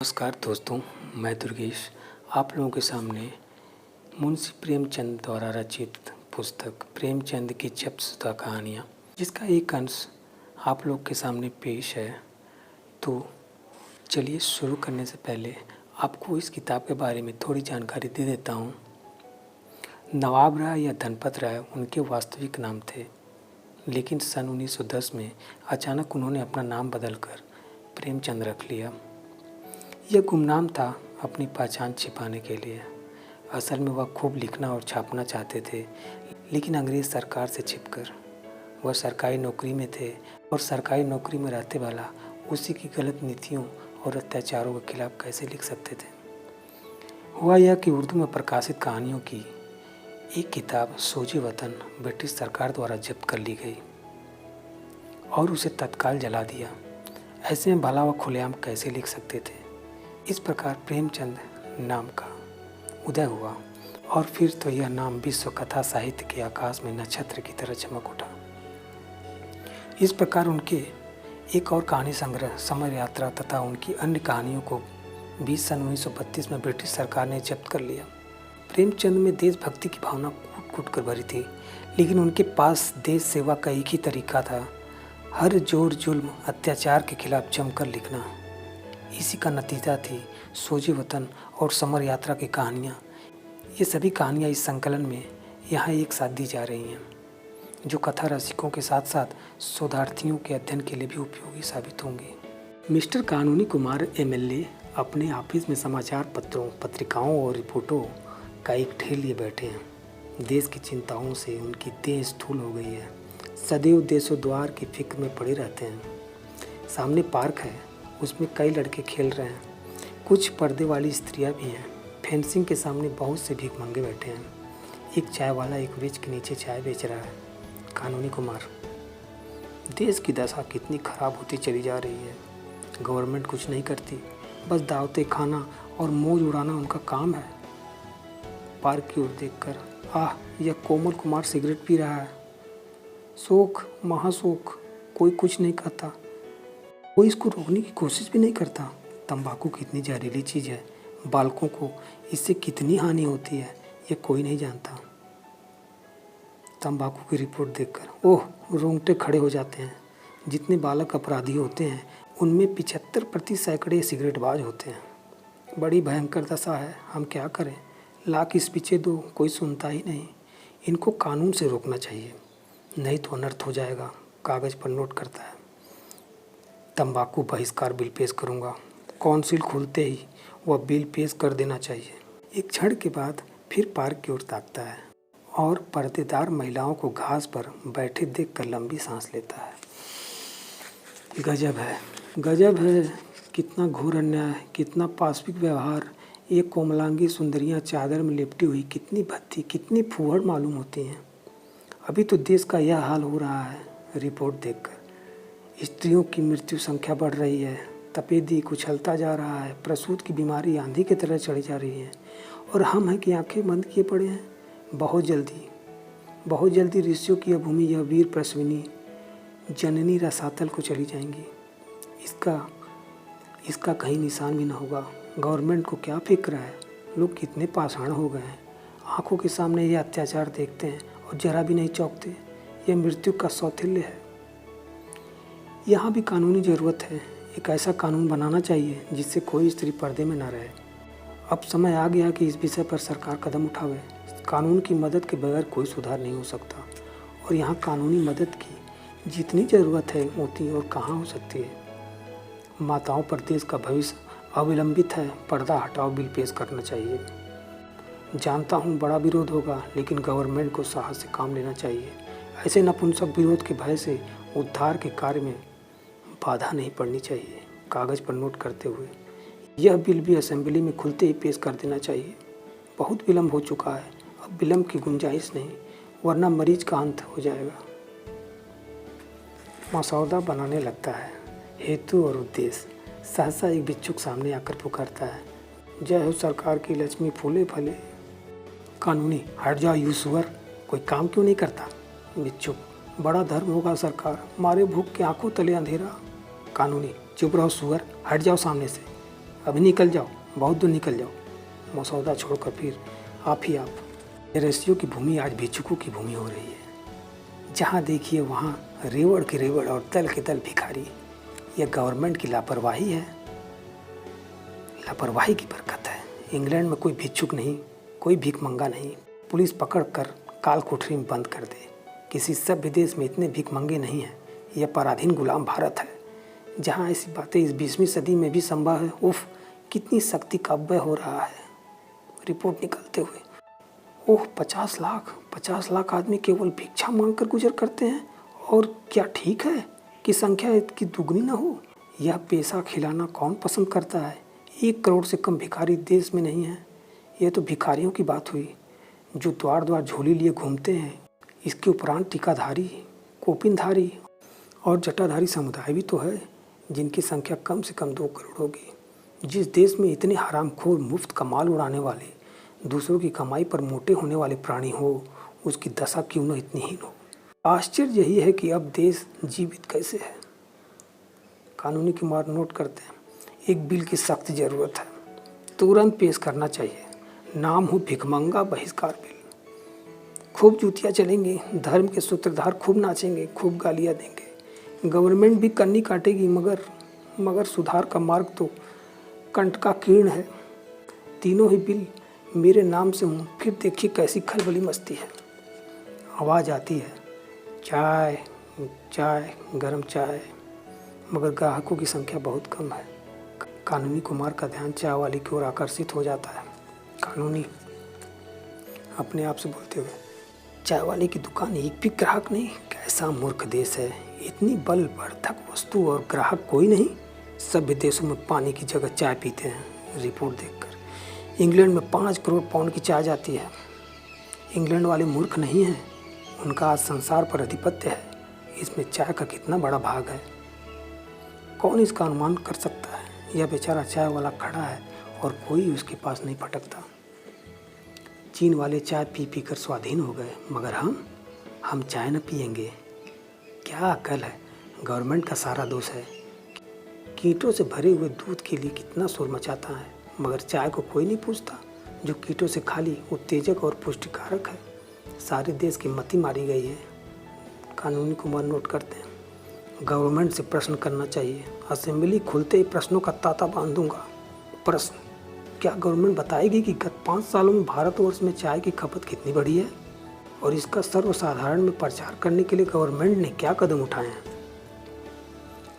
नमस्कार दोस्तों, मैं दुर्गेश आप लोगों के सामने मुंशी प्रेमचंद द्वारा रचित पुस्तक प्रेमचंद की जप्तशुदा कहानियाँ जिसका एक अंश आप लोग के सामने पेश है। तो चलिए शुरू करने से पहले आपको इस किताब के बारे में थोड़ी जानकारी दे देता हूँ। नवाब राय या धनपत राय उनके वास्तविक नाम थे, लेकिन सन 1910 में अचानक उन्होंने अपना नाम बदलकर प्रेमचंद रख लिया। यह गुमनाम था अपनी पहचान छिपाने के लिए। असल में वह खूब लिखना और छापना चाहते थे, लेकिन अंग्रेज़ सरकार से छिपकर वह सरकारी नौकरी में थे और सरकारी नौकरी में रहते वाला उसी की गलत नीतियों और अत्याचारों के खिलाफ कैसे लिख सकते थे। हुआ यह कि उर्दू में प्रकाशित कहानियों की एक किताब सोजे वतन ब्रिटिश सरकार द्वारा जब्त कर ली गई और उसे तत्काल जला दिया। ऐसे में भला वह खुलेआम कैसे लिख सकते थे। इस प्रकार प्रेमचंद नाम का उदय हुआ और फिर तो यह नाम विश्व कथा साहित्य के आकाश में नक्षत्र की तरह चमक उठा। इस प्रकार उनके एक और कहानी संग्रह समर यात्रा तथा उनकी अन्य कहानियों को 20 सन 1932 में ब्रिटिश सरकार ने जब्त कर लिया। प्रेमचंद में देशभक्ति की भावना कूट कूट कर भरी थी, लेकिन उनके पास देश सेवा का एक ही तरीका था, हर जोर जुल्म अत्याचार के खिलाफ जमकर लिखना। इसी का नतीजा थी सोजे वतन और समर यात्रा की कहानियाँ। ये सभी कहानियाँ इस संकलन में यहाँ एक साथ दी जा रही हैं, जो कथा रसिकों के साथ साथ शोधार्थियों के अध्ययन के लिए भी उपयोगी साबित होंगी। मिस्टर कानूनी कुमार एमएलए अपने ऑफिस में समाचार पत्रों, पत्रिकाओं और रिपोर्टों का एक ढेर लिए बैठे हैं। देश की चिंताओं से उनकी देह स्थूल हो गई है। सदैव देशोद्धार की फिक्र में पड़े रहते हैं। सामने पार्क है, उसमें कई लड़के खेल रहे हैं, कुछ पर्दे वाली स्त्रियां भी हैं। फेंसिंग के सामने बहुत से भीखमंगे बैठे हैं। एक चाय वाला एक वृक्ष के नीचे चाय बेच रहा है। कानूनी कुमार, देश की दशा कितनी खराब होती चली जा रही है। गवर्नमेंट कुछ नहीं करती, बस दावतें खाना और मौज उड़ाना उनका काम है। पार्क की ओर देखकर, यह कोमल कुमार सिगरेट पी रहा है। शोक, महाशोक, कोई कुछ नहीं कहता, कोई इसको रोकने की कोशिश भी नहीं करता। तंबाकू कितनी जहरीली चीज़ है, बालकों को इससे कितनी हानि होती है, ये कोई नहीं जानता। तंबाकू की रिपोर्ट देखकर रोंगटे खड़े हो जाते हैं। जितने बालक अपराधी होते हैं, उनमें 75% सिगरेटबाज होते हैं। बड़ी भयंकर दशा है, हम क्या करें। लाख इस पीछे दो, कोई सुनता ही नहीं। इनको कानून से रोकना चाहिए, नहीं तो अनर्थ हो जाएगा। कागज़ पर नोट करता है। तंबाकू बहिष्कार बिल पेश करूंगा। काउंसिल खुलते ही वह बिल पेश कर देना चाहिए। एक क्षण के बाद फिर पार्क की ओर ताकता है और पर्देदार महिलाओं को घास पर बैठे देखकर लंबी सांस लेता है। गजब है, गजब है, कितना घोर अन्याय, कितना पाशविक व्यवहार। ये कोमलांगी सुंदरियां चादर में लिपटी हुई कितनी भद्दी, कितनी फूहड़ मालूम होती हैं। अभी तो देश का यह हाल हो रहा है। रिपोर्ट देखकर स्त्रियों की मृत्यु संख्या बढ़ रही है। तपेदिक उछलता जा रहा है। प्रसूत की बीमारी आंधी की तरह चढ़ी जा रही है और हम हैं कि आंखें बंद किए पड़े हैं। बहुत जल्दी ऋषियों की यह भूमि, यह वीर प्रसविनी जननी रसातल को चली जाएंगी। इसका कहीं निशान भी न होगा। गवर्नमेंट को क्या फिक्र है। लोग कितने पाषाण हो गए हैं। आंखों के सामने ये अत्याचार देखते हैं और जरा भी नहीं चौंकते। यह मृत्यु का सौथिल्य है। यहाँ भी कानूनी ज़रूरत है। एक ऐसा कानून बनाना चाहिए जिससे कोई स्त्री पर्दे में न रहे। अब समय आ गया कि इस विषय पर सरकार कदम उठावे। कानून की मदद के बगैर कोई सुधार नहीं हो सकता और यहाँ कानूनी मदद की जितनी ज़रूरत है उतनी और कहाँ हो सकती है। माताओं पर देश का भविष्य अविलंबित है। पर्दा हटाओ बिल पेश करना चाहिए। जानता हूँ बड़ा विरोध होगा, लेकिन गवर्नमेंट को साहस से काम लेना चाहिए। ऐसे नपुंसक विरोध के भय से उद्धार के कार्य में बाधा नहीं पड़नी चाहिए। कागज़ पर नोट करते हुए, यह बिल भी असेंबली में खुलते ही पेश कर देना चाहिए। बहुत विलम्ब हो चुका है, अब विलम्ब की गुंजाइश नहीं, वरना मरीज का अंत हो जाएगा। मसौदा बनाने लगता है। हेतु और उद्देश्य। सहसा एक भिक्षुक सामने आकर पुकारता है, जय हो सरकार की लक्ष्मी फूले फले। कानूनी, हट जाओ यू सुअर, कोई काम क्यों नहीं करता। भिक्षुक, बड़ा धर्म होगा सरकार, मारे भूख के आंखों तले अंधेरा। कानूनी, चुप रहो सुअर, हट जाओ सामने से। अभी निकल जाओ, बहुत दूर निकल जाओ, मसौदा छोड़कर फिर आप ही आप। रस्सियों की भूमि आज भिक्षुकों की भूमि हो रही है। जहाँ देखिए वहाँ रेवड़ के रेवड़ और दल के दल भिखारी। यह गवर्नमेंट की लापरवाही है, लापरवाही की बरकत है। इंग्लैंड में कोई भिक्षुक नहीं, कोई भीख मंगा नहीं। पुलिस पकड़ कर काल कोठरी में बंद कर दे। किसी सभ्य देश में इतने भीख मंगे नहीं हैं। यह पराधीन गुलाम भारत है, जहाँ ऐसी बातें इस 20वीं सदी में भी संभव है। उफ, कितनी शक्ति का अपव्यय हो रहा है। रिपोर्ट निकलते हुए ओह 50 लाख आदमी केवल भिक्षा मांग कर गुजर करते हैं। और क्या ठीक है कि संख्या इसकी दुगनी न हो? यह पेशा खिलाना कौन पसंद करता है? 1 करोड़ से कम भिखारी देश में नहीं है। यह तो भिखारियों की बात हुई जो द्वार द्वार झोली लिए घूमते हैं। इसके उपरांत टीकाधारी, कोपिनधारी और जटाधारी समुदाय भी तो है, जिनकी संख्या कम से कम 2 करोड़ होगी। जिस देश में इतने हरामखोर मुफ्त का माल उड़ाने वाले, दूसरों की कमाई पर मोटे होने वाले प्राणी हो, उसकी दशा क्यों न इतनी हीन हो। आश्चर्य यही है कि अब देश जीवित कैसे है। कानूनी की मार नोट करते हैं। एक बिल की सख्त ज़रूरत है, तुरंत पेश करना चाहिए। नाम हो भिखमंगा बहिष्कार बिल। खूब जूतियाँ चलेंगी, धर्म के सूत्रधार खूब नाचेंगे, खूब गालियाँ देंगे। गवर्नमेंट भी कन्नी काटेगी, मगर सुधार का मार्ग तो कंठ का कीर्ण है। तीनों ही बिल मेरे नाम से हूँ। फिर देखिए कैसी खलबली मस्ती है। आवाज़ आती है, चाय चाय गरम चाय, मगर ग्राहकों की संख्या बहुत कम है। कानूनी कुमार का ध्यान चाय वाली की ओर आकर्षित हो जाता है। कानूनी अपने आप से बोलते हुए, चाय वाले की दुकान एक भी ग्राहक नहीं? कैसा मूर्ख देश है। इतनी बलवर्धक वस्तु और ग्राहक कोई नहीं। सभ्य देशों में पानी की जगह चाय पीते हैं। रिपोर्ट देखकर इंग्लैंड में 5 करोड़ पाउंड की चाय जाती है। इंग्लैंड वाले मूर्ख नहीं हैं, उनका आज संसार पर अधिपत्य है। इसमें चाय का कितना बड़ा भाग है, कौन इसका अनुमान कर सकता है। यह बेचारा चाय वाला खड़ा है और कोई उसके पास नहीं फटकता। चीन वाले चाय पी पी कर स्वाधीन हो गए, मगर हम चाय न पिएंगे। क्या अकल है। गवर्नमेंट का सारा दोष है। कीटों से भरे हुए दूध के लिए कितना शोर मचाता है, मगर चाय को कोई नहीं पूछता जो कीटों से खाली उत्तेजक और पुष्टिकारक है। सारे देश की मति मारी गई है। कानूनी कुमार नोट करते हैं। गवर्नमेंट से प्रश्न करना चाहिए। असेंबली खुलते ही प्रश्नों का तांता बांध दूंगा। प्रश्न, क्या गवर्नमेंट बताएगी कि गत 5 सालों में भारतवर्ष में चाय की खपत कितनी बढ़ी है और इसका सर्वसाधारण में प्रचार करने के लिए गवर्नमेंट ने क्या कदम उठाए हैं।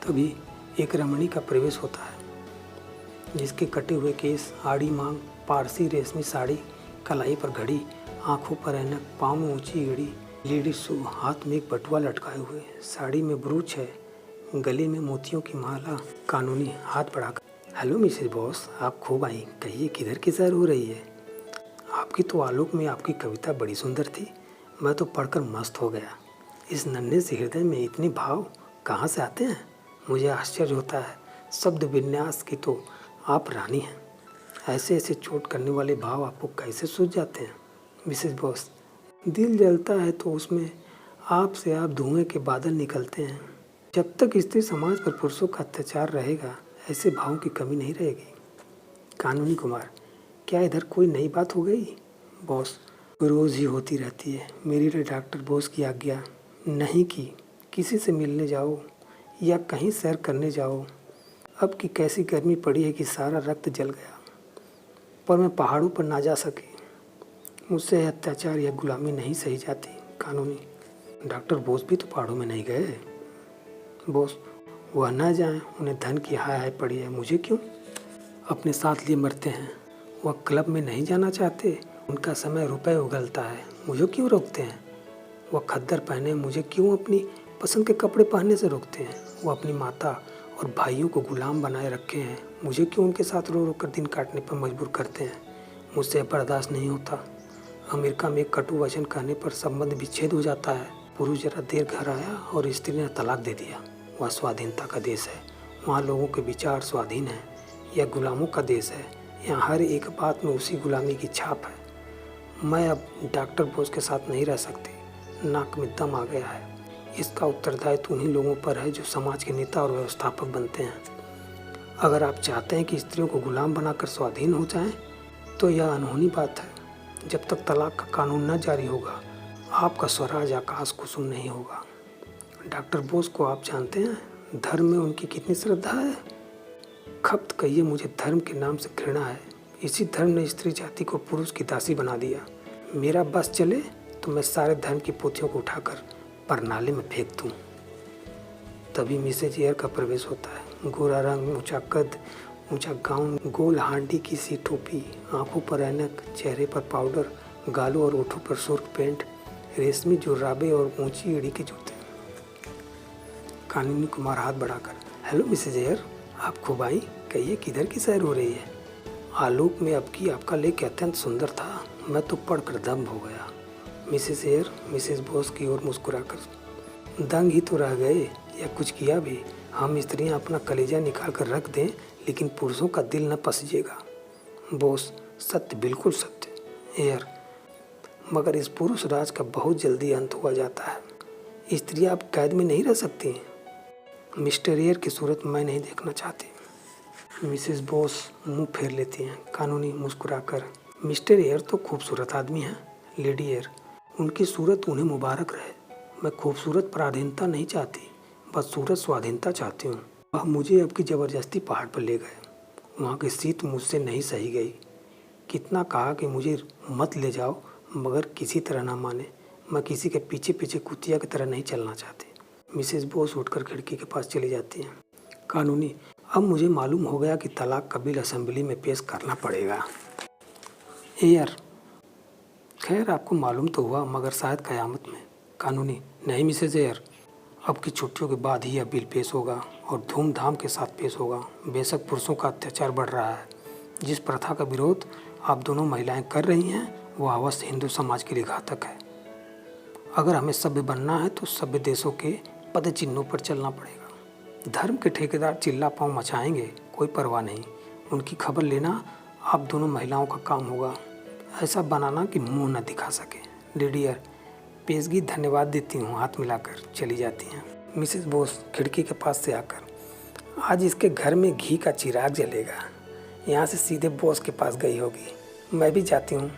तभी एक रमणी का प्रवेश होता है, जिसके कटे हुए केस, आड़ी मांग, पारसी रेशमी साड़ी, कलाई पर घड़ी, आंखों पर ऐनक, पाँव में ऊंची एड़ी, लेडीज शू, हाथ में एक बटुआ लटकाए हुए, साड़ी में ब्रूच है, गले में मोतियों की माला। कानूनी हाथ बढ़ाकर, हेलो मिसेज बॉस, आप खूब आई। कहिए किधर की सैर हो रही है? आपकी तो आलोक में आपकी कविता बड़ी सुंदर थी। मैं तो पढ़कर मस्त हो गया। इस नन्हे से हृदय में इतने भाव कहाँ से आते हैं? मुझे आश्चर्य होता है। शब्द विन्यास की तो आप रानी हैं। ऐसे ऐसे चोट करने वाले भाव आपको कैसे सूझ जाते हैं? मिसेज बॉस, दिल जलता है तो उसमें आपसे आप धुएं के बादल निकलते हैं। जब तक स्त्री समाज पर पुरुषों का अत्याचार रहेगा, ऐसे भावों की कमी नहीं रहेगी। कानूनी कुमार, क्या इधर कोई नई बात हो गई? बॉस, रोज़ ही होती रहती है। मेरी रे डॉक्टर बोस की आज्ञा नहीं की किसी से मिलने जाओ या कहीं सैर करने जाओ। अब की कैसी गर्मी पड़ी है कि सारा रक्त जल गया, पर मैं पहाड़ों पर ना जा सकी। मुझसे अत्याचार या गुलामी नहीं सही जाती। कानूनी, डॉक्टर बोस भी तो पहाड़ों में नहीं गए। बॉस, वह ना जाएं, उन्हें धन की हाय हाय पड़ी है, मुझे क्यों? अपने साथ लिए मरते हैं। वह क्लब में नहीं जाना चाहते, उनका समय रुपए उगलता है, मुझे क्यों रोकते हैं? वह खद्दर पहने, मुझे क्यों अपनी पसंद के कपड़े पहनने से रोकते हैं? वो अपनी माता और भाइयों को गुलाम बनाए रखे हैं, मुझे क्यों उनके साथ रो रो कर दिन काटने पर मजबूर करते हैं? मुझसे बर्दाश्त नहीं होता। अमेरिका में कटु वचन कहने पर संबंध विच्छेद हो जाता है। पुरुष जरा देर घर आया और स्त्री ने तलाक दे दिया। वह स्वाधीनता का देश है, वहाँ लोगों के विचार स्वाधीन है। यह गुलामों का देश है, यहाँ हर एक बात में उसी गुलामी की छाप है। मैं अब डॉक्टर बोस के साथ नहीं रह सकती, नाक में दम आ गया है। इसका उत्तरदायित्व उन्हीं लोगों पर है जो समाज के नेता और व्यवस्थापक बनते हैं। अगर आप चाहते हैं कि स्त्रियों को गुलाम बनाकर स्वाधीन हो जाएं, तो यह अनहोनी बात है। जब तक तलाक का कानून न जारी होगा, आपका स्वराज आकाश कुसुम नहीं होगा। डॉक्टर बोस को आप जानते हैं, धर्म में उनकी कितनी श्रद्धा है। खप्त कहिए, मुझे धर्म के नाम से घृणा है। इसी धर्म ने स्त्री जाति को पुरुष की दासी बना दिया। मेरा बस चले तो मैं सारे धर्म की पोथियों को उठाकर परनाले में फेंक दूँ। तभी मिसेज एयर का प्रवेश होता है। गोरा रंग, ऊंचा कद, ऊंचा गाउन, गोल हांडी की सी टोपी, आंखों पर ऐनक, चेहरे पर पाउडर, गालों और ओठों पर सुर्ख पेंट, रेशमी जुर्राबे और ऊंची एड़ी के जूते। कानूनी कुमार हाथ बढ़ाकर, हेलो मिसेज एयर, आप खूब आई। कहिए, किधर की सैर हो रही है? आलोक में अब की आपका लेख अत्यंत सुंदर था, मैं तो पढ़कर दंग हो गया। मिसेज एयर मिसेज बोस की ओर मुस्कुराकर, दंग ही तो रह गए या कुछ किया भी? हम स्त्रियां अपना कलेजा निकाल कर रख दें, लेकिन पुरुषों का दिल न पसीजेगा। बोस, सत्य, बिल्कुल सत्य। एयर, मगर इस पुरुष राज का बहुत जल्दी अंत हुआ जाता है। स्त्रियां अब कैद में नहीं रह सकती। मिस्टर एयर की सूरत मैं नहीं देखना चाहती। मिसेस बोस मुंह फेर लेती हैं। कानूनी मुस्कुराकर, मिस्टर एयर तो खूबसूरत आदमी हैं। लेडी एयर, उनकी सूरत उन्हें मुबारक रहे। मैं खूबसूरत पराधीनता नहीं चाहती, बस सूरत स्वाधीनता चाहती हूँ। वह मुझे अब की ज़बरदस्ती पहाड़ पर ले गए। वहाँ की शीत मुझसे नहीं सही गई। कितना कहा कि मुझे मत ले जाओ, मगर किसी तरह ना माने। मैं किसी के पीछे पीछे कुतिया की तरह नहीं चलना चाहती। मिसेस बोस उठकर खिड़की के पास चली जाती हैं। कानूनी, अब मुझे मालूम हो गया कि तलाक का बिल असेंबली में पेश करना पड़ेगा। एयर, खैर आपको मालूम तो हुआ, मगर शायद क़यामत में। कानूनी, नहीं मिसेज एयर, अब की छुट्टियों के बाद ही यह बिल पेश होगा और धूमधाम के साथ पेश होगा। बेशक पुरुषों का अत्याचार बढ़ रहा है। जिस प्रथा का विरोध आप दोनों महिलाएं कर रही हैं, वो अवश्य हिंदू समाज के लिए घातक है। अगर हमें सभ्य बनना है तो सभ्य देशों के पद चिन्हों पर चलना पड़ेगा। धर्म के ठेकेदार चिल्ला पाँव मचाएंगे, कोई परवाह नहीं। उनकी खबर लेना आप दोनों महिलाओं का काम होगा। ऐसा बनाना कि मुंह न दिखा सके। लेडियर, पेशगी धन्यवाद देती हूँ, हाथ मिलाकर चली जाती हैं। मिसेस बोस खिड़की के पास से आकर, आज इसके घर में घी का चिराग जलेगा। यहाँ से सीधे बॉस के पास गई होगी। मैं भी जाती हूँ,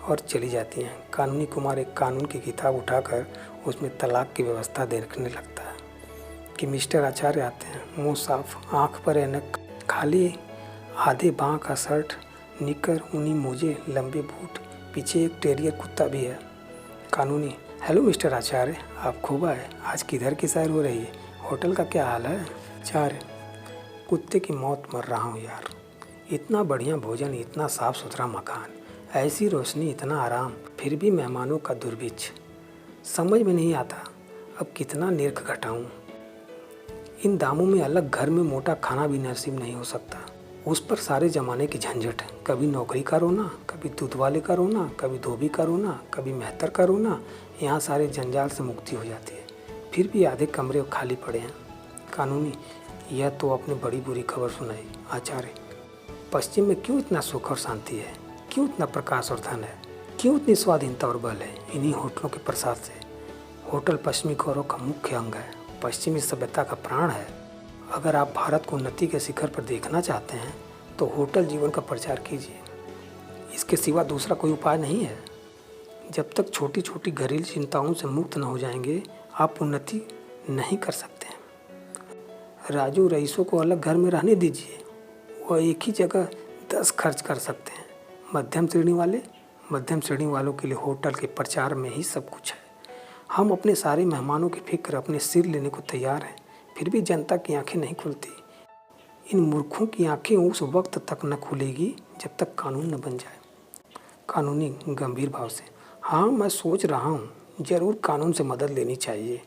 और चली जाती हैं। कानूनी कुमार एक कानून की किताब उठाकर उसमें तलाक की व्यवस्था देखने लगता है कि मिस्टर आचार्य आते हैं। मुंह साफ, आँख पर ऐनक, खाली आधे बाँह का शर्ट, निकर, ऊनी मोजे, लंबे बूट, पीछे एक टेरियर कुत्ता भी है। कानूनी, हेलो मिस्टर आचार्य, आप खूब आए। आज किधर की सैर हो रही है? होटल का क्या हाल है? आचार्य, कुत्ते की मौत मर रहा हूँ यार। इतना बढ़िया भोजन, इतना साफ सुथरा मकान, ऐसी रोशनी, इतना आराम, फिर भी मेहमानों का दुर्भिक्ष। समझ में नहीं आता अब कितना निर्ख घटाऊँ। इन दामों में अलग घर में मोटा खाना भी नसीब नहीं हो सकता। उस पर सारे ज़माने की झंझट, कभी नौकरी का रोना, कभी दूध वाले का रोना, कभी धोबी का रोना, कभी मेहतर का रोना। यहाँ सारे जंजाल से मुक्ति हो जाती है। फिर भी आधे कमरे खाली पड़े हैं। कानूनी, यह तो आपने बड़ी बुरी खबर सुनाई। आचार्य, पश्चिम में क्यों इतना सुख और शांति है? क्यों इतना प्रकाश और धन है? क्यों इतनी स्वाधीनता और बल है? इन्हीं होटलों के प्रसाद से। होटल पश्चिमी गौरव का मुख्य अंग है, पश्चिमी सभ्यता का प्राण है। अगर आप भारत को उन्नति के शिखर पर देखना चाहते हैं तो होटल जीवन का प्रचार कीजिए। इसके सिवा दूसरा कोई उपाय नहीं है। जब तक छोटी छोटी घरेलू चिंताओं से मुक्त न हो जाएंगे, आप उन्नति नहीं कर सकते। राजू रईसों को अलग घर में रहने दीजिए, वह एक ही जगह 10 खर्च कर सकते हैं। मध्यम श्रेणी वालों के लिए होटल के प्रचार में ही सब कुछ है। हम अपने सारे मेहमानों की फिक्र अपने सिर लेने को तैयार हैं, फिर भी जनता की आंखें नहीं खुलती। इन मूर्खों की आंखें उस वक्त तक न खुलेगी जब तक कानून न बन जाए। कानूनी गंभीर भाव से, हाँ मैं सोच रहा हूँ, ज़रूर कानून से मदद लेनी चाहिए।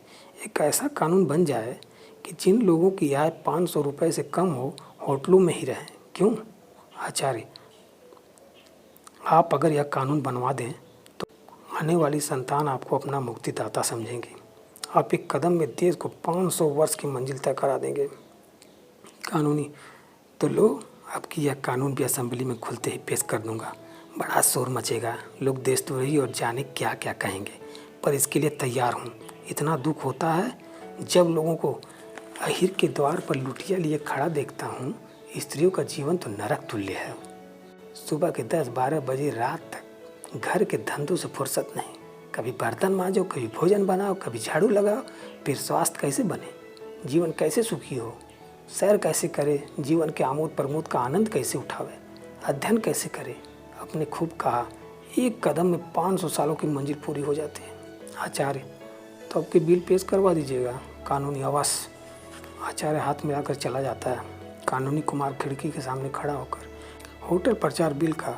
एक ऐसा कानून बन जाए कि जिन लोगों की आय 500 रुपये से कम हो, होटलों में ही रहें। क्यों? आचार्य, आप अगर यह कानून बनवा दें तो आने वाली संतान आपको अपना मुक्तिदाता समझेंगी। आप एक कदम में देश को 500 वर्ष की मंजिल तय करा देंगे। कानूनी, तो लो, आपकी यह कानून भी असेंबली में खुलते ही पेश कर दूंगा। बड़ा शोर मचेगा, लोग देशद्रोही और जाने क्या क्या कहेंगे, पर इसके लिए तैयार हूँ। इतना दुख होता है जब लोगों को अहिर के द्वार पर लुटिया लिए खड़ा देखता हूँ। स्त्रियों का जीवन तो नरक तुल्य है। सुबह के 10-12 बजे रात तक घर के धंधों से फुर्सत नहीं। कभी बर्तन मांजो, कभी भोजन बनाओ, कभी झाड़ू लगाओ। फिर स्वास्थ्य कैसे बने, जीवन कैसे सुखी हो, सैर कैसे करे, जीवन के आमोद प्रमोद का आनंद कैसे उठावे, अध्ययन कैसे करे। आपने खूब कहा, एक कदम में 500 सालों की मंजिल पूरी हो जाती है। आचार्य, तो आपके बिल पेश करवा दीजिएगा। कानूनी आवास। आचार्य हाथ मिलाकर चला जाता है। कानूनी कुमार खिड़की के सामने खड़ा होकर होटल प्रचार बिल का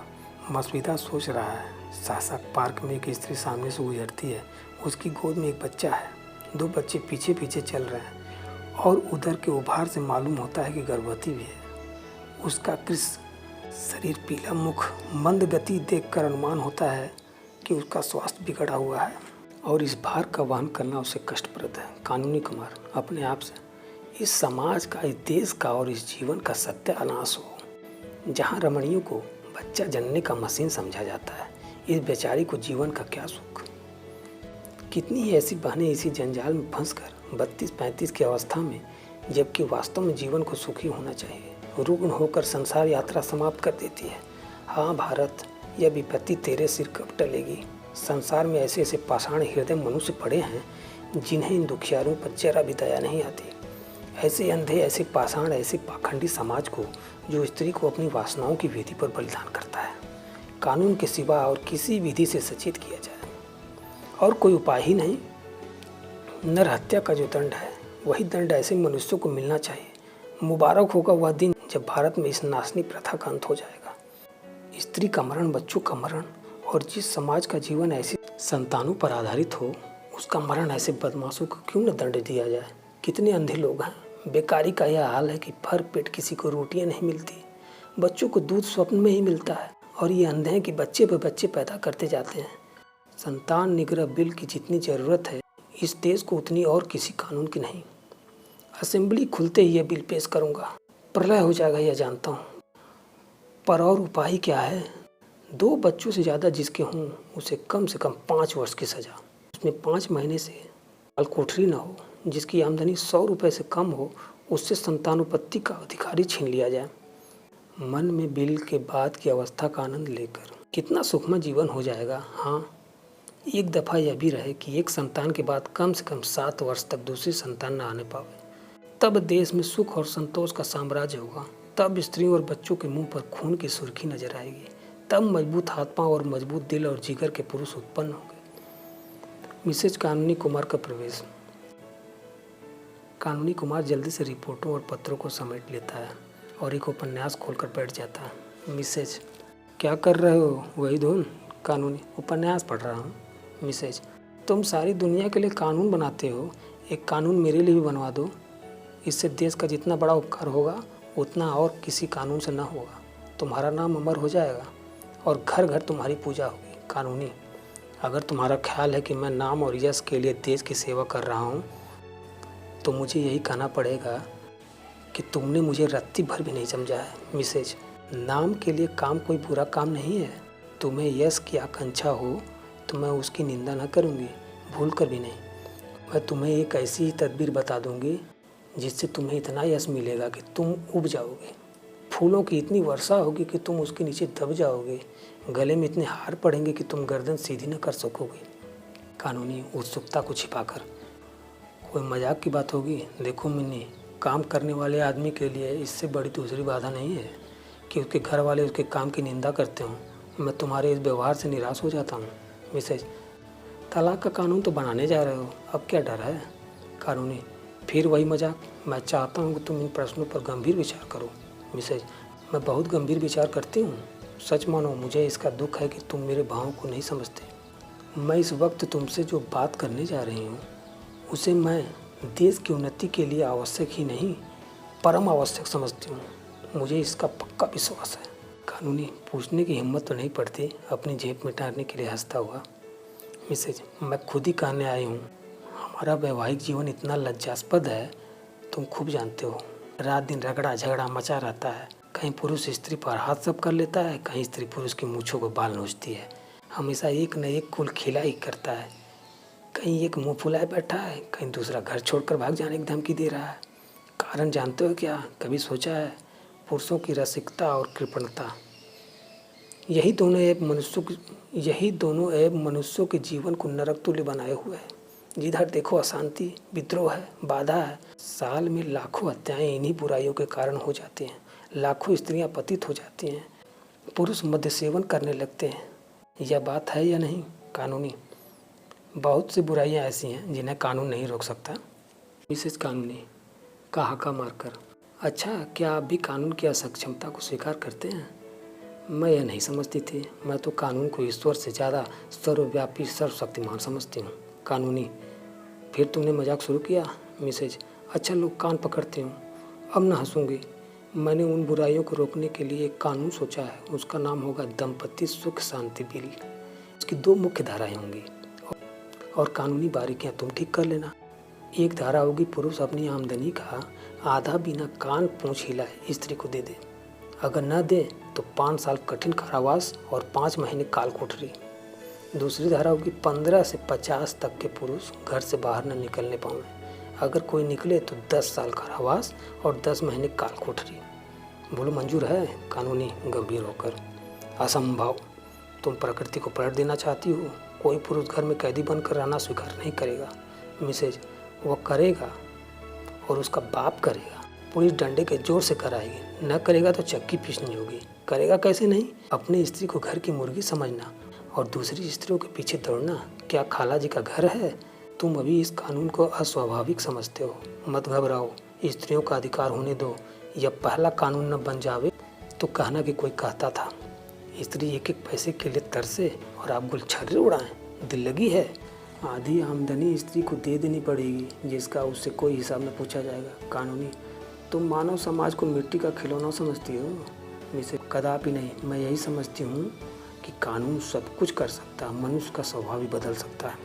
मसविदा सोच रहा है। शासक पार्क में एक स्त्री सामने से गुजरती है। उसकी गोद में एक बच्चा है। 2 बच्चे पीछे पीछे चल रहे हैं और उधर के उभार से मालूम होता है कि गर्भवती भी है। उसका कृष्ण शरीर, पीला मुख, मंद गति देखकर अनुमान होता है कि उसका स्वास्थ्य बिगड़ा हुआ है और इस भार का वहन करना उसे कष्टप्रद है। कानूनी कुमार अपने आप से, इस समाज का, इस देश का और इस जीवन का सत्यानाश हो। जहाँ रमणियों को बच्चा जनने का मशीन समझा जाता है, इस बेचारी को जीवन का क्या सुख। कितनी ही ऐसी बहनें इसी जंजाल में फंसकर 32-35 की अवस्था में, जबकि वास्तव में जीवन को सुखी होना चाहिए, रुग्ण होकर संसार यात्रा समाप्त कर देती है। हाँ भारत, यह विपत्ति तेरे सिर कब टलेगी। संसार में ऐसे ऐसे पाषाण हृदय मनुष्य पड़े हैं जिन्हें इन दुखियारों पर जरा भी दया नहीं आती। ऐसे अंधे, ऐसे पाषाण, ऐसे पाखंडी समाज को जो स्त्री को अपनी वासनाओं की विधि पर बलिदान करता है, कानून के सिवा और किसी विधि से सचेत किया जाए। और कोई उपाय ही नहीं। नर हत्या का जो दंड है, वही दंड ऐसे मनुष्यों को मिलना चाहिए। मुबारक होगा वह दिन जब भारत में इस नाशनी प्रथा का अंत हो जाएगा। स्त्री का मरण, बच्चों का मरण, और जिस समाज का जीवन ऐसी संतानों पर आधारित हो, उसका मरण ऐसे बदमाशों को क्यों न दंड दिया जाए। कितने अंधे लोग हैं। बेकारी का यह हाल है कि भर पेट किसी को रोटियां नहीं मिलती, बच्चों को दूध स्वप्न में ही मिलता है, और ये अंधे हैं कि बच्चे पे बच्चे पैदा करते जाते हैं। संतान निग्रह बिल की जितनी ज़रूरत है इस देश को, उतनी और किसी कानून की नहीं। असेंबली खुलते ही यह बिल पेश करूंगा। प्रलय हो जाएगा यह जानता हूँ, पर और उपाय क्या है। 2 बच्चों से ज़्यादा जिसके हों उसे कम से कम 5 वर्ष की सज़ा, उसमें 5 महीने से काल कोठरी न हो। जिसकी आमदनी 100 रुपये से कम हो उससे संतानोत्पत्ति का अधिकारी छीन लिया जाए। मन में बिल के बाद की अवस्था का आनंद लेकर कितना सुखमय जीवन हो जाएगा। हाँ, एक दफ़ा यह भी रहे कि एक संतान के बाद कम से कम 7 वर्ष तक दूसरी संतान न आने पावे। तब देश में सुख और संतोष का साम्राज्य होगा। तब स्त्रियों और बच्चों के मुंह पर खून की सुर्खी नजर आएगी। तब मजबूत आत्मा और मजबूत दिल और जिगर के पुरुष उत्पन्न होंगे। मिसेज कानूनी कुमार का प्रवेश। कानूनी कुमार जल्दी से रिपोर्टों और पत्रों को समेट लेता है और एक उपन्यास खोलकर बैठ जाता है। मिसेज, क्या कर रहे हो? वही धुन। कानूनी, उपन्यास पढ़ रहा हूँ। मिसेज, तुम सारी दुनिया के लिए कानून बनाते हो, एक कानून मेरे लिए भी बनवा दो। इससे देश का जितना बड़ा उपकार होगा उतना और किसी कानून से न होगा। तुम्हारा नाम अमर हो जाएगा और घर घर तुम्हारी पूजा होगी। कानूनी, अगर तुम्हारा ख्याल है कि मैं नाम और यश के लिए देश की सेवा कर रहा हूँ तो मुझे यही कहना पड़ेगा कि तुमने मुझे रत्ती भर भी नहीं समझा है। मिसेज, नाम के लिए काम कोई बुरा काम नहीं है। तुम्हें यश की आकांक्षा हो तो मैं उसकी निंदा न करूँगी, भूल कर भी नहीं। मैं तुम्हें एक ऐसी ही तदबीर बता दूँगी जिससे तुम्हें इतना यश मिलेगा कि तुम उब जाओगे। फूलों की इतनी वर्षा होगी कि तुम उसके नीचे दब जाओगे। गले में इतने हार पड़ेंगे कि तुम गर्दन सीधी न कर सकोगे। कानूनी, उत्सुकता को छिपाकर, कोई मजाक की बात होगी? देखो मिन्नी, काम करने वाले आदमी के लिए इससे बड़ी दूसरी बाधा नहीं है कि उसके घर वाले उसके काम की निंदा करते हों। मैं तुम्हारे इस व्यवहार से निराश हो जाता हूँ। मिसेज, तलाक का कानून तो बनाने जा रहे हो, अब क्या डर है? कानूनी, फिर वही मजाक। मैं चाहता हूँ कि तुम इन प्रश्नों पर गंभीर विचार करो। मिसेज, मैं बहुत गंभीर विचार करती हूँ। सच मानो, मुझे इसका दुख है कि तुम मेरे भावों को नहीं समझते। मैं इस वक्त तुमसे जो बात करने जा रही हूँ उसे मैं देश की उन्नति के लिए आवश्यक ही नहीं, परम आवश्यक समझती हूँ। मुझे इसका पक्का विश्वास है। कानूनी, पूछने की हिम्मत तो नहीं पड़ती, अपनी जेब में डालने के लिए हंसता हुआ। मिसेज, मैं खुद ही कहने आई हूँ। हमारा वैवाहिक जीवन इतना लज्जास्पद है, तुम खूब जानते हो। रात दिन रगड़ा झगड़ा मचा रहता है। कहीं पुरुष स्त्री पर हाथ सब कर लेता है, कहीं स्त्री पुरुष की मूँछों को बाल नोचती है। हमेशा एक न एक कुल खिला ही करता है। कहीं एक मुँह फुलाए बैठा है, कहीं दूसरा घर छोड़कर भाग जाने की धमकी दे रहा है। कारण जानते हो क्या? कभी सोचा है? पुरुषों की रसिकता और कृपणता, यही दोनों ऐब मनुष्यों के जीवन को नरक तुल्य बनाए हुए हैं। जिधर देखो अशांति, विद्रोह है, बाधा है। साल में लाखों हत्याएं इन्हीं बुराइयों के कारण हो जाती हैं। लाखों स्त्रियां पतित हो जाती हैं, पुरुष मद्य सेवन करने लगते हैं। यह बात है या नहीं कानूनी? बहुत सी बुराइयां ऐसी हैं जिन्हें कानून नहीं रोक सकता। मिसेज कानूनी का हाका मारकर, अच्छा क्या आप भी कानून की असक्षमता को स्वीकार करते हैं? मैं यह नहीं समझती थी। मैं तो कानून को ईश्वर से ज़्यादा सर्वव्यापी सर्वशक्तिमान समझती हूँ। कानूनी, फिर तुमने मजाक शुरू किया? मिसेज, अच्छा लो कान पकड़ती हूँ, अब न हंसूंगी। मैंने उन बुराइयों को रोकने के लिए एक कानून सोचा है। उसका नाम होगा दंपति सुख शांति बिल। उसकी 2 मुख्य धाराएं होंगी और कानूनी बारीकियां तुम ठीक कर लेना। एक धारा होगी, पुरुष अपनी आमदनी का आधा बिना कान पूंछ हिलाए स्त्री को दे दे। अगर न दे तो 5 साल कठिन कारावास और 5 महीने काल कोठरी। दूसरी धारा होगी, 15 से 50 तक के पुरुष घर से बाहर न निकलने पाएं। अगर कोई निकले तो 10 साल कारावास और 10 महीने काल कोठरी। बोलो मंजूर है? कानूनी गंभीर होकर, असंभव। तुम प्रकृति को पलट देना चाहती हो। कोई पुरुष घर में कैदी बनकर रहना स्वीकार नहीं करेगा। मिसेज, वो करेगा और उसका बाप करेगा। पुलिस डंडे के जोर से कराएगी, न करेगा तो चक्की पीसनी होगी। करेगा कैसे नहीं? अपनी स्त्री को घर की मुर्गी समझना और दूसरी स्त्रियों के पीछे दौड़ना क्या खाला जी का घर है? तुम अभी इस कानून को अस्वाभाविक समझते हो। मत घबराओ, स्त्रियों का अधिकार होने दो। यह पहला कानून न बन जावे तो कहना कि कोई कहता था स्त्री एक एक पैसे के लिए तरसे और आप गुलछर्रे उड़ाएं। दिल लगी है? आधी आमदनी स्त्री को दे देनी पड़ेगी, जिसका उससे कोई हिसाब न पूछा जाएगा। कानूनी, तुम मानव समाज को मिट्टी का खिलौना समझती हो। मिसे, कदापि नहीं। मैं यही समझती हूँ कि कानून सब कुछ कर सकता है, मनुष्य का स्वभाव भी बदल सकता है।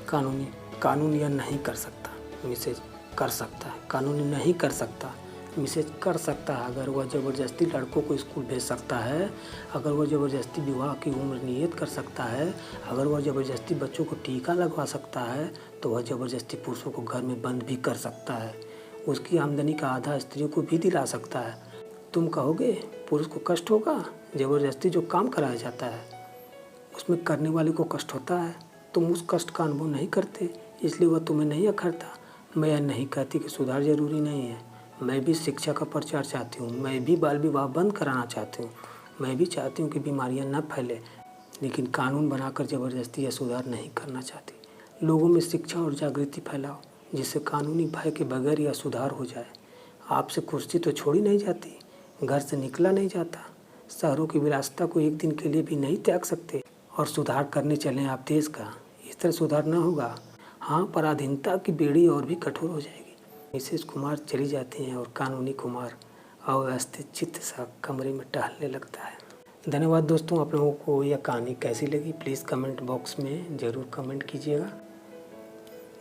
कानूनी, कानून यह नहीं कर सकता। मिसेज, कर सकता है। कानूनी, नहीं कर सकता। मिसेज, कर सकता है। अगर वह ज़बरदस्ती लड़कों को स्कूल भेज सकता है, अगर वह ज़बरदस्ती विवाह की उम्र नियत कर सकता है, अगर वह ज़बरदस्ती बच्चों को टीका लगवा सकता है, तो वह ज़बरदस्ती पुरुषों को घर में बंद भी कर सकता है। उसकी आमदनी का आधा स्त्रियों को भी दिला सकता है। तुम कहोगे पुरुष को कष्ट होगा? ज़बरदस्ती जो काम कराया जाता है उसमें करने वाले को कष्ट होता है। तुम उस कष्ट का अनुभव नहीं करते, इसलिए वह तुम्हें नहीं अखरता। मैं यह नहीं कहती कि सुधार जरूरी नहीं है। मैं भी शिक्षा का प्रचार चाहती हूँ। मैं भी बाल विवाह बंद कराना चाहती हूँ। मैं भी चाहती हूँ कि बीमारियाँ न फैले, लेकिन कानून बनाकर ज़बरदस्ती या सुधार नहीं करना चाहती। लोगों में शिक्षा और जागृति फैलाओ, जिससे कानूनी भय के बगैर यह सुधार हो जाए। आपसे कुर्सी तो छोड़ी नहीं जाती, घर से निकला नहीं जाता, शहरों की विलासिता को एक दिन के लिए भी नहीं त्याग सकते और सुधार करने चलें आप देश का। इस तरह सुधार न होगा। हाँ, पराधीनता की बेड़ी और भी कठोर हो जाएगी। मिसेज कुमार चली जाती हैं और कानूनी कुमार अव्यवस्थित चित्त सा कमरे में टहलने लगता है। धन्यवाद दोस्तों। आप लोगों को यह कहानी कैसी लगी प्लीज़ कमेंट बॉक्स में ज़रूर कमेंट कीजिएगा।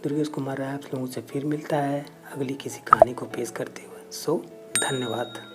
दुर्गेश कुमार राय आप लोगों से फिर मिलता है अगली किसी कहानी को पेश करते हुए। धन्यवाद।